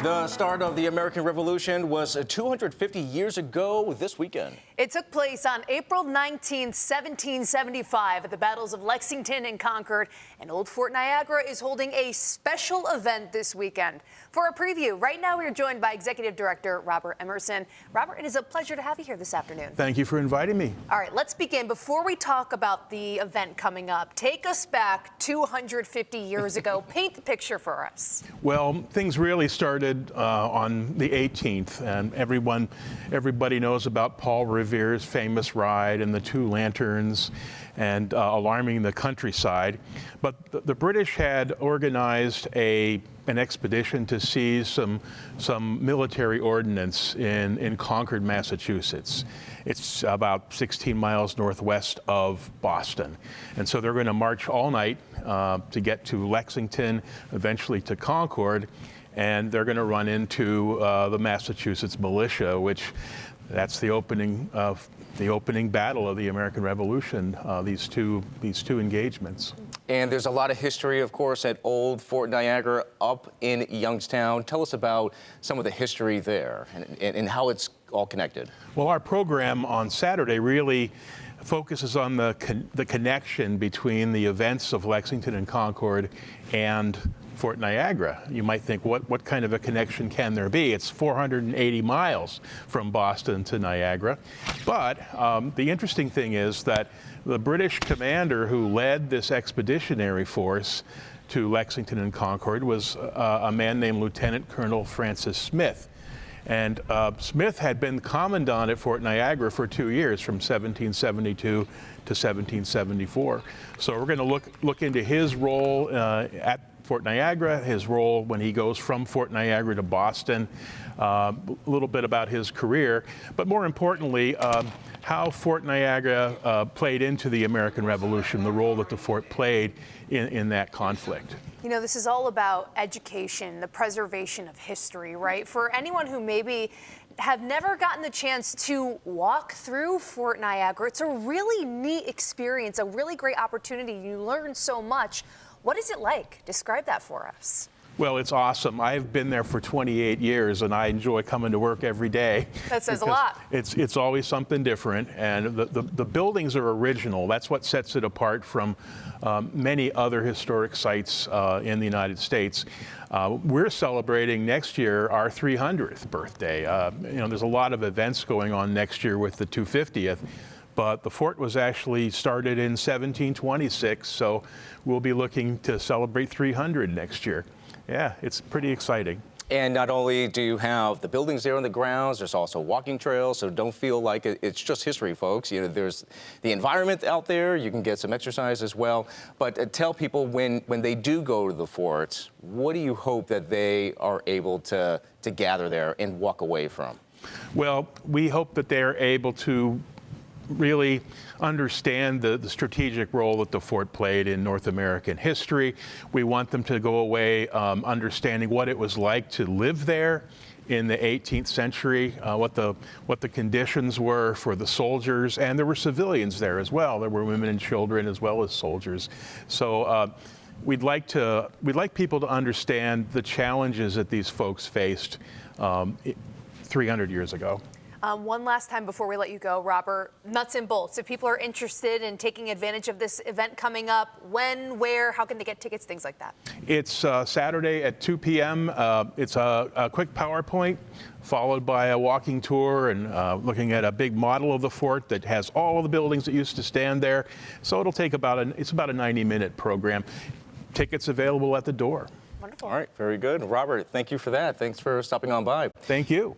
The start of the American Revolution was 250 years ago this weekend. It took place on April 19, 1775 at the battles of Lexington and Concord, and Old Fort Niagara is holding a special event this weekend. For a preview, right now we are joined by Executive Director Robert Emerson. Robert, it is a pleasure to have you here this afternoon. Thank you for inviting me. All right, let's begin. Before we talk about the event coming up, take us back 250 years ago. Paint the picture for us. Well, things really started on the 18th, and everybody knows about Paul Revere's famous ride and the two lanterns and alarming the countryside. But the British had organized an expedition to seize some military ordnance in Concord, Massachusetts. It's about 16 miles northwest of Boston. And so they're going to march all night to get to Lexington, eventually to Concord, and they're going to run into the Massachusetts militia, which that's the opening battle of the American Revolution, these two engagements. And there's a lot of history, of course, at Old Fort Niagara up in Youngstown. Tell us about some of the history there and how it's all connected. Well, our program on Saturday really focuses on the connection between the events of Lexington and Concord and Fort Niagara. You might think, what kind of a connection can there be? It's 480 miles from Boston to Niagara. But the interesting thing is that the British commander who led this expeditionary force to Lexington and Concord was a man named Lieutenant Colonel Francis Smith. And Smith had been commandant at Fort Niagara for 2 years, from 1772 to 1774. So we're going to look into his role at Fort Niagara, his role when he goes from Fort Niagara to Boston, a little bit about his career, but more importantly, how Fort Niagara played into the American Revolution, the role that the fort played in that conflict. You know, this is all about education, the preservation of history, right? For anyone who maybe have never gotten the chance to walk through Fort Niagara, it's a really neat experience, a really great opportunity. You learn so much. What is it like? Describe that for us. Well, it's awesome. I've been there for 28 years, and I enjoy coming to work every day. That says a lot. It's always something different, and the buildings are original. That's what sets it apart from many other historic sites in the United States. We're celebrating next year our 300th birthday. You know, there's a lot of events going on next year with the 250th. But the fort was actually started in 1726, so we'll be looking to celebrate 300 next year. Yeah, it's pretty exciting. And not only do you have the buildings there on the grounds, there's also walking trails, so don't feel like it's just history, folks. You know, there's the environment out there. You can get some exercise as well. But tell people when they do go to the fort, what do you hope that they are able to gather there and walk away from? Well, we hope that they're able to really understand the strategic role that the fort played in North American history. We want them to go away understanding what it was like to live there in the 18th century, what the conditions were for the soldiers, and there were civilians there as well. There were women and children as well as soldiers. So we'd like people to understand the challenges that these folks faced 300 years ago. One last time before we let you go, Robert, nuts and bolts. If people are interested in taking advantage of this event coming up, when, where, how can they get tickets, things like that? It's Saturday at 2 p.m. It's a quick PowerPoint followed by a walking tour and looking at a big model of the fort that has all of the buildings that used to stand there. So it'll take it's about a 90-minute program. Tickets available at the door. Wonderful. All right, very good. Robert, thank you for that. Thanks for stopping on by. Thank you.